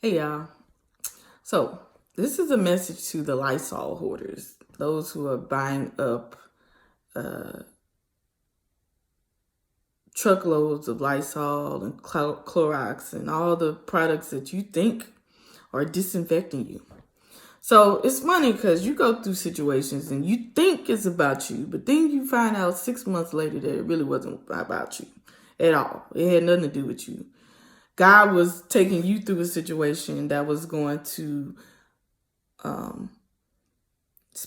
Hey y'all. So this is a message to the Lysol hoarders, those who are buying up truckloads of Lysol and Clorox and all the products that you think are disinfecting you. So it's funny because you go through situations and you think it's about you, but then you find out 6 months later that it really wasn't about you at all. It had nothing to do with you. God was taking you through a situation that was going to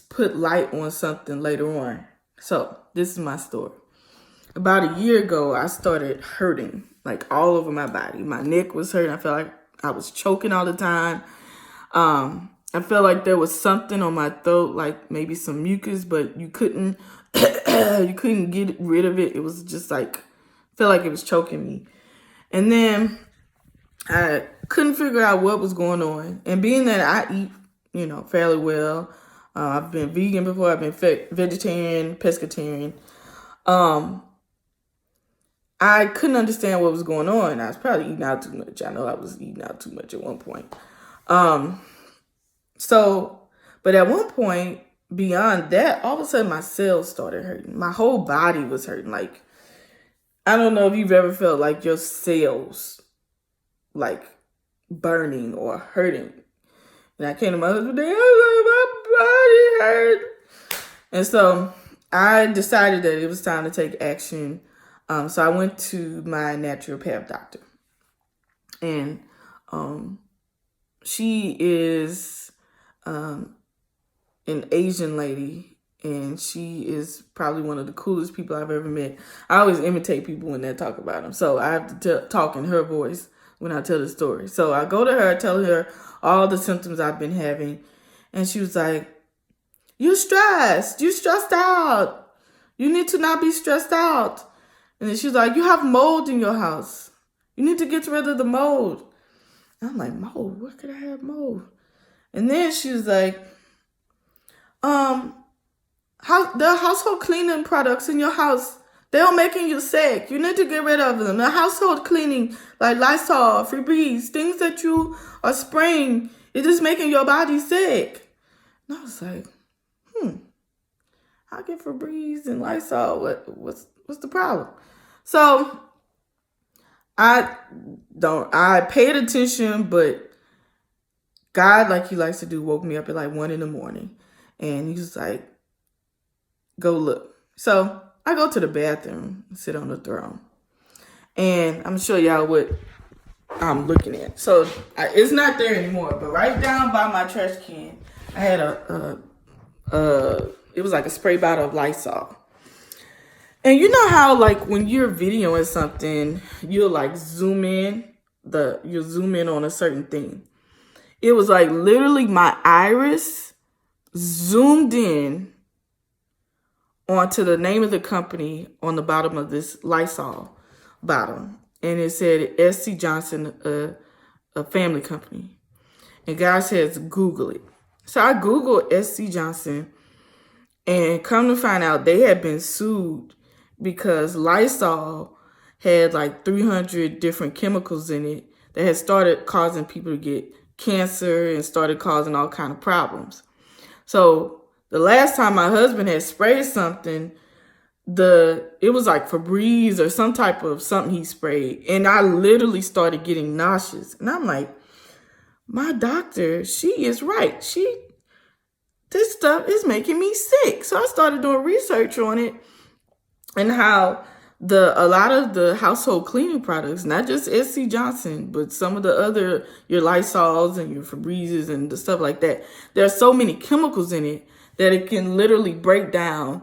put light on something later on. So this is my story. About a year ago, I started hurting like all over my body. My neck was hurting. I felt like I was choking all the time. I felt like there was something on my throat, like maybe some mucus, but you couldn't you couldn't get rid of it. It was just like, felt like it was choking me. And then I couldn't figure out what was going on. And being that I eat, fairly well, I've been vegan before, I've been vegetarian, pescatarian. I couldn't understand what was going on. I was probably eating out too much. I know I was eating out too much at one point. But at one point, beyond that, all of a sudden my cells started hurting. My whole body was hurting. Like, I don't know if you've ever felt like your cells like burning or hurting. And I came to my husband, I was like, my body hurt. And so I decided that it was time to take action. So I went to my naturopath doctor. And she is an Asian lady. And she is probably one of the coolest people I've ever met. I always imitate people when they talk about them. So I have to talk in her voice when I tell the story. So I go to her, tell her all the symptoms I've been having. And she was like, you're stressed. You're stressed out. You need to not be stressed out. And then she was like, you have mold in your house. You need to get rid of the mold. And I'm like, mold? Where could I have mold? And then she was like, the household cleaning products in your house, they're making you sick. You need to get rid of them. The household cleaning, like Lysol, Febreze, things that you are spraying, it is making your body sick. And I was like, I get Febreze and Lysol. What's the problem? So I paid attention, but God, like he likes to do, woke me up at like 1 a.m. And he was like, go look. So I go to the bathroom and sit on the throne. And I'm going to show y'all what I'm looking at. So it's not there anymore, but right down by my trash can, I had it was like a spray bottle of Lysol. And you know how like when you're videoing something, you'll like zoom in on a certain thing. It was like literally my iris zoomed in onto the name of the company on the bottom of this Lysol bottle. And it said S.C. Johnson, a family company. And God says, Google it. So I Googled S.C. Johnson and come to find out they had been sued because Lysol had like 300 different chemicals in it that had started causing people to get cancer and started causing all kind of problems. So the last time my husband had sprayed something, it was like Febreze or some type of something he sprayed. And I literally started getting nauseous. And I'm like, my doctor, she is right. This stuff is making me sick. So I started doing research on it and how a lot of the household cleaning products, not just S.C. Johnson, but some of the other, your Lysols and your Febrezes and the stuff like that, there are so many chemicals in it that it can literally break down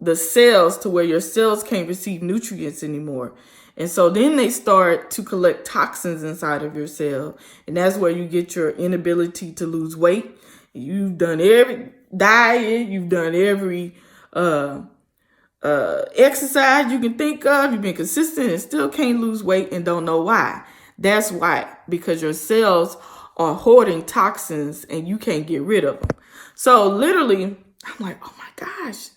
the cells to where your cells can't receive nutrients anymore. And so then they start to collect toxins inside of your cell. And that's where you get your inability to lose weight. You've done every diet, you've done every exercise you can think of, you've been consistent and still can't lose weight and don't know why. That's why, because your cells are hoarding toxins and you can't get rid of them. So literally, I'm like, oh my gosh,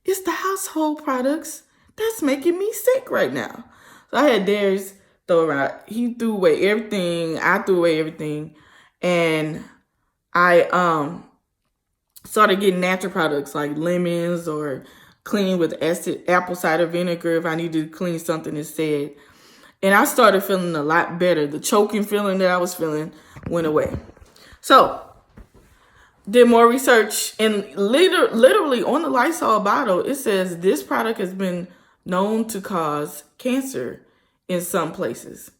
it's the household products that's making me sick right now. So I had Darius He threw away everything. I threw away everything. And I started getting natural products like lemons or clean with apple cider vinegar if I needed to clean something instead. And I started feeling a lot better. The choking feeling that I was feeling went away. So, did more research, and literally on the Lysol bottle, it says this product has been known to cause cancer in some places.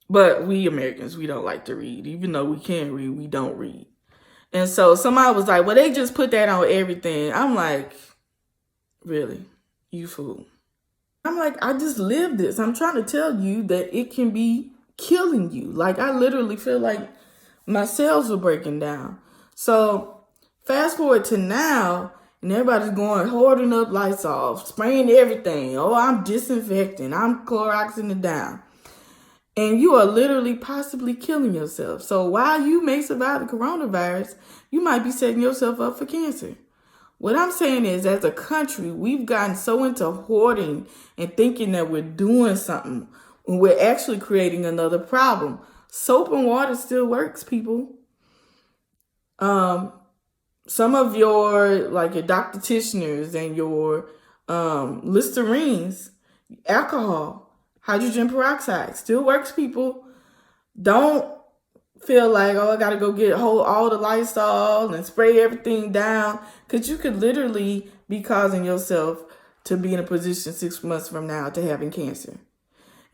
But we Americans, we don't like to read. Even though we can read, we don't read. And so somebody was like, well, they just put that on everything. I'm like, really? You fool. I'm like, I just lived this. I'm trying to tell you that it can be killing you. Like, I literally feel like my cells are breaking down. So fast forward to now, and everybody's going hoarding up Lysol, spraying everything. Oh, I'm disinfecting. I'm Cloroxing it down. And you are literally possibly killing yourself. So while you may survive the coronavirus, you might be setting yourself up for cancer. What I'm saying is, as a country, we've gotten so into hoarding and thinking that we're doing something when we're actually creating another problem. Soap and water still works, people. Some of your Dr. Tischner's and your Listerines, alcohol, hydrogen peroxide still works, people. Don't feel like, oh, I got to go get all the Lysol and spray everything down, because you could literally be causing yourself to be in a position 6 months from now to having cancer.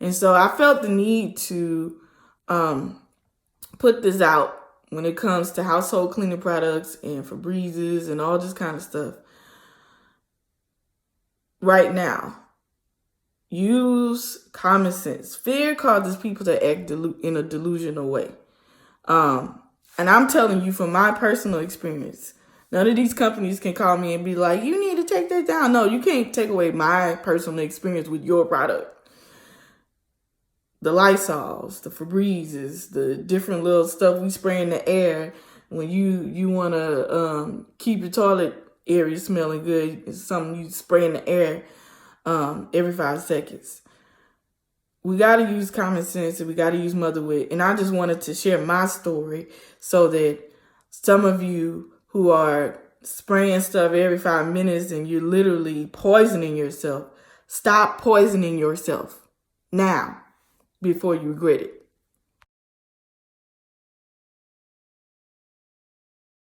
And so I felt the need to put this out when it comes to household cleaning products and Febrezes and all this kind of stuff. Right now, use common sense. Fear causes people to act in a delusional way. And I'm telling you from my personal experience, none of these companies can call me and be like, you need to take that down. No, you can't take away my personal experience with your product. The Lysols, the Febrezes, the different little stuff we spray in the air when you want to keep your toilet area smelling good. It's something you spray in the air every 5 seconds. We got to use common sense, and we got to use mother wit. And I just wanted to share my story so that some of you who are spraying stuff every 5 minutes and you're literally poisoning yourself, stop poisoning yourself now before you regret it.